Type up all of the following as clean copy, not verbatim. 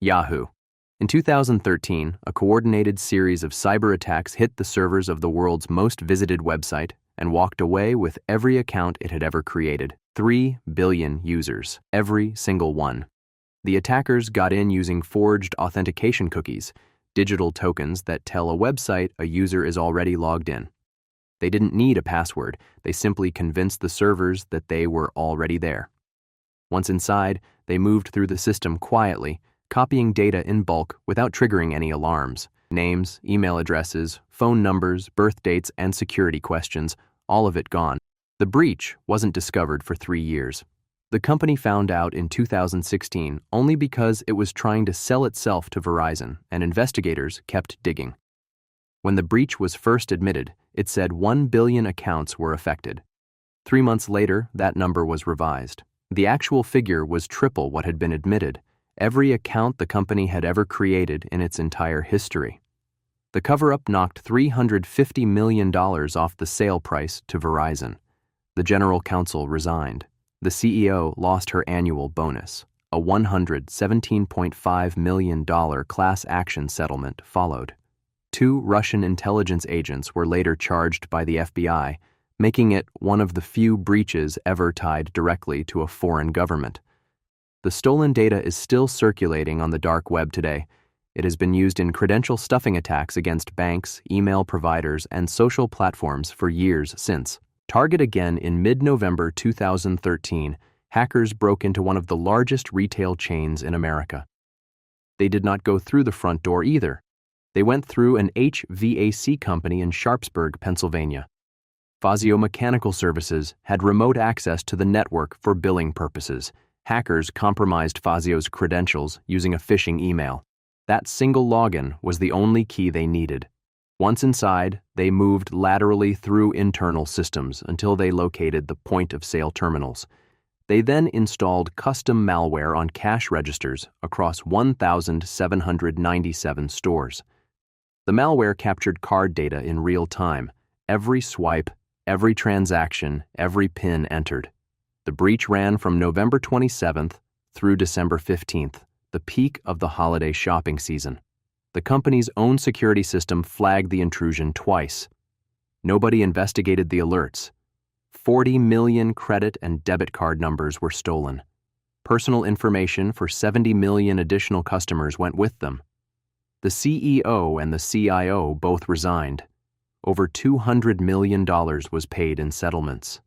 Yahoo. In 2013, a coordinated series of cyber attacks hit the servers of the world's most visited website and walked away with every account it had ever created. 3 billion users, every single one. The attackers got in using forged authentication cookies, digital tokens that tell a website a user is already logged in. They didn't need a password, they simply convinced the servers that they were already there. Once inside, they moved through the system quietly, copying data in bulk without triggering any alarms. Names, email addresses, phone numbers, birth dates, and security questions, all of it gone. The breach wasn't discovered for 3 years. The company found out in 2016 only because it was trying to sell itself to Verizon, and investigators kept digging. When the breach was first admitted, it said 1 billion accounts were affected. 3 months later, that number was revised. The actual figure was triple what had been admitted, every account the company had ever created in its entire history. The cover-up knocked $350 million off the sale price to Verizon. The general counsel resigned. The CEO lost her annual bonus. A $117.5 million class action settlement followed. 2 Russian intelligence agents were later charged by the FBI, making it one of the few breaches ever tied directly to a foreign government. The stolen data is still circulating on the dark web today. It has been used in credential stuffing attacks against banks, email providers, and social platforms for years since. Target again in mid-November 2013, hackers broke into one of the largest retail chains in America. They did not go through the front door either. They went through an HVAC company in Sharpsburg, Pennsylvania. Fazio Mechanical Services had remote access to the network for billing purposes. Hackers compromised Fazio's credentials using a phishing email. That single login was the only key they needed. Once inside, they moved laterally through internal systems until they located the point-of-sale terminals. They then installed custom malware on cash registers across 1,797 stores. The malware captured card data in real time, every swipe, every transaction, every PIN entered. The breach ran from November 27th through December 15th, the peak of the holiday shopping season. The company's own security system flagged the intrusion twice. Nobody investigated the alerts. 40 million credit and debit card numbers were stolen. Personal information for 70 million additional customers went with them. The CEO and the CIO both resigned. Over $200 million was paid in settlements.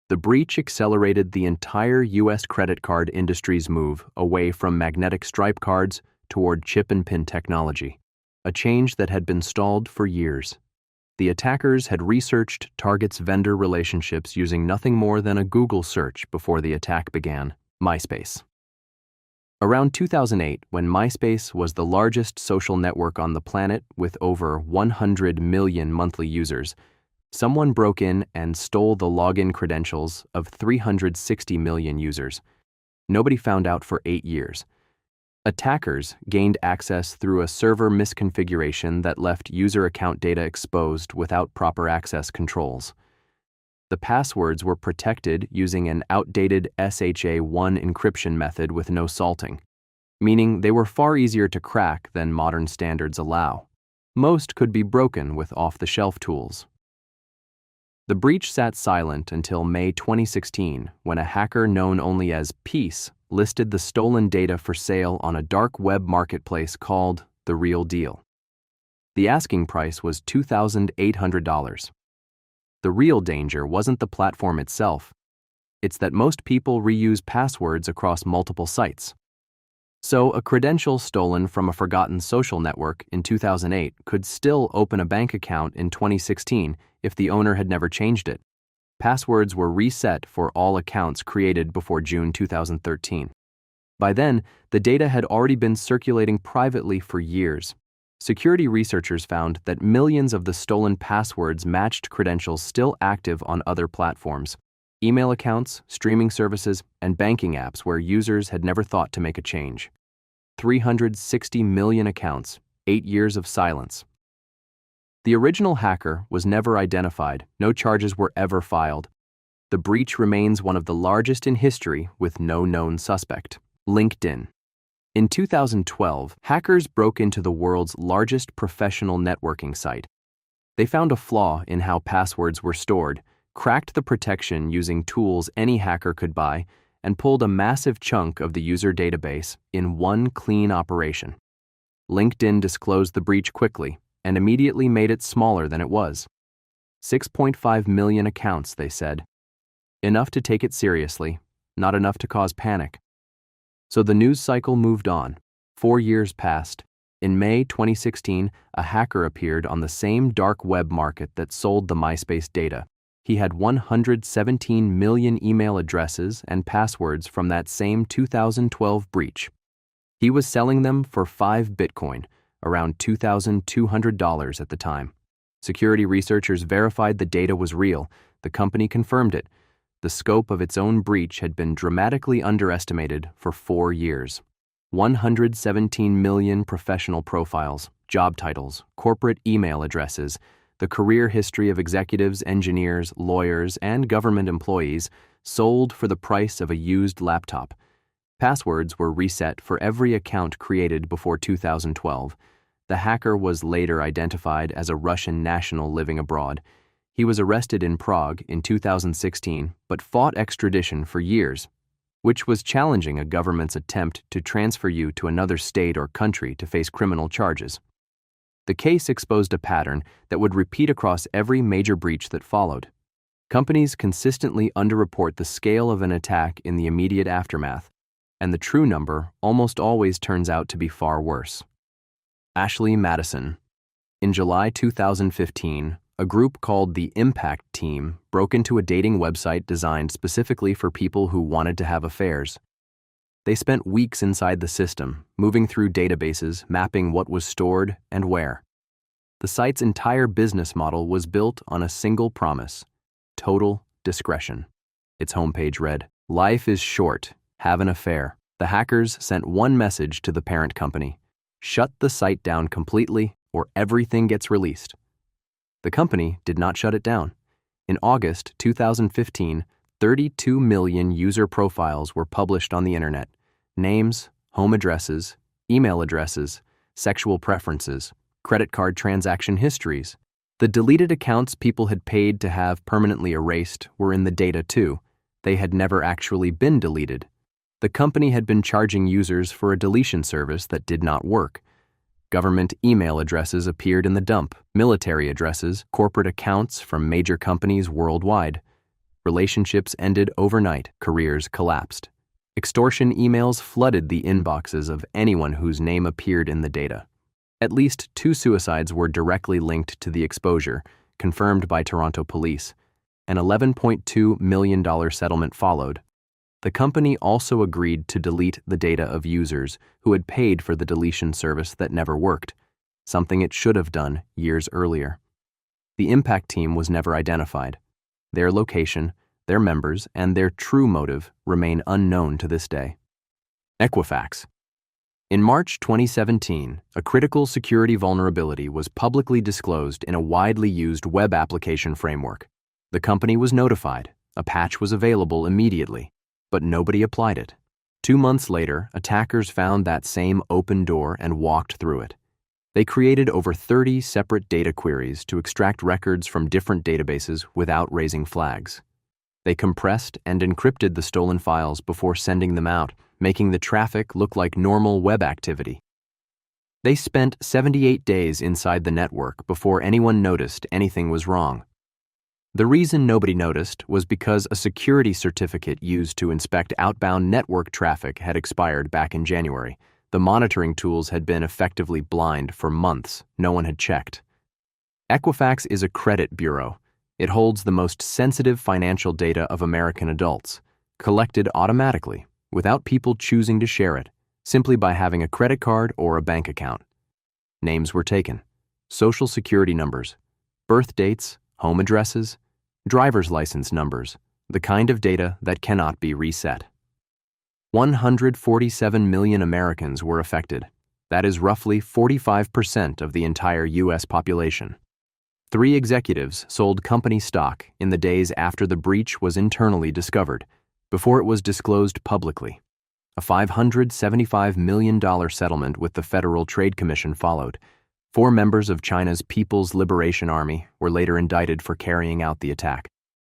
The breach accelerated the entire U.S. credit card industry's move away from magnetic stripe cards toward chip and PIN technology, a change that had been stalled for years. The attackers had researched Target's vendor relationships using nothing more than a Google search before the attack began. MySpace. Around 2008, when MySpace was the largest social network on the planet with over 100 million monthly users, someone broke in and stole the login credentials of 360 million users. Nobody found out for 8 years. Attackers gained access through a server misconfiguration that left user account data exposed without proper access controls. The passwords were protected using an outdated SHA-1 encryption method with no salting, meaning they were far easier to crack than modern standards allow. Most could be broken with off-the-shelf tools. The breach sat silent until May 2016, when a hacker known only as Peace listed the stolen data for sale on a dark web marketplace called The Real Deal. The asking price was $2,800. The real danger wasn't the platform itself. It's that most people reuse passwords across multiple sites. So a credential stolen from a forgotten social network in 2008 could still open a bank account in 2016 if the owner had never changed it. Passwords were reset for all accounts created before June 2013. By then, the data had already been circulating privately for years. Security researchers found that millions of the stolen passwords matched credentials still active on other platforms, email accounts, streaming services, and banking apps where users had never thought to make a change. 360 million accounts, 8 years of silence. The original hacker was never identified, no charges were ever filed. The breach remains one of the largest in history with no known suspect. LinkedIn. In 2012, hackers broke into the world's largest professional networking site. They found a flaw in how passwords were stored, cracked the protection using tools any hacker could buy, and pulled a massive chunk of the user database in one clean operation. LinkedIn disclosed the breach quickly and immediately made it smaller than it was. 6.5 million accounts, they said. Enough to take it seriously, not enough to cause panic. So the news cycle moved on. 4 years passed. In May 2016, a hacker appeared on the same dark web market that sold the MySpace data. He had 117 million email addresses and passwords from that same 2012 breach. He was selling them for 5 Bitcoin, around $2,200 at the time. Security researchers verified the data was real. The company confirmed it. The scope of its own breach had been dramatically underestimated for 4 years. 117 million professional profiles, job titles, corporate email addresses, the career history of executives, engineers, lawyers, and government employees sold for the price of a used laptop. Passwords were reset for every account created before 2012. The hacker was later identified as a Russian national living abroad. He was arrested in Prague in 2016, but fought extradition for years, which was challenging a government's attempt to transfer you to another state or country to face criminal charges. The case exposed a pattern that would repeat across every major breach that followed. Companies consistently underreport the scale of an attack in the immediate aftermath, and the true number almost always turns out to be far worse. Ashley Madison. In July 2015, a group called the Impact Team broke into a dating website designed specifically for people who wanted to have affairs. They spent weeks inside the system, moving through databases, mapping what was stored and where. The site's entire business model was built on a single promise: total discretion. Its homepage read, "Life is short. Have an affair." The hackers sent one message to the parent company: shut the site down completely or everything gets released. The company did not shut it down. In August 2015, 32 million user profiles were published on the internet. Names, home addresses, email addresses, sexual preferences, credit card transaction histories. The deleted accounts people had paid to have permanently erased were in the data too. They had never actually been deleted. The company had been charging users for a deletion service that did not work. Government email addresses appeared in the dump, military addresses, corporate accounts from major companies worldwide. Relationships ended overnight, careers collapsed. Extortion emails flooded the inboxes of anyone whose name appeared in the data. At least 2 suicides were directly linked to the exposure, confirmed by Toronto police. An $11.2 million settlement followed. The company also agreed to delete the data of users who had paid for the deletion service that never worked, something it should have done years earlier. The Impact Team was never identified. Their location, their members, and their true motive remain unknown to this day. Equifax. In March 2017, a critical security vulnerability was publicly disclosed in a widely used web application framework. The company was notified. A patch was available immediately, but nobody applied it. 2 months later, attackers found that same open door and walked through it. They created over 30 separate data queries to extract records from different databases without raising flags. They compressed and encrypted the stolen files before sending them out, making the traffic look like normal web activity. They spent 78 days inside the network before anyone noticed anything was wrong. The reason nobody noticed was because a security certificate used to inspect outbound network traffic had expired back in January. The monitoring tools had been effectively blind for months. No one had checked. Equifax is a credit bureau. It holds the most sensitive financial data of American adults, collected automatically, without people choosing to share it, simply by having a credit card or a bank account. Names were taken, social security numbers, birth dates, home addresses, driver's license numbers, the kind of data that cannot be reset. 147 million Americans were affected. That is roughly 45% of the entire U.S. population. 3 executives sold company stock in the days after the breach was internally discovered, before it was disclosed publicly. A $575 million settlement with the Federal Trade Commission followed. 4 members of China's People's Liberation Army were later indicted for carrying out the attack.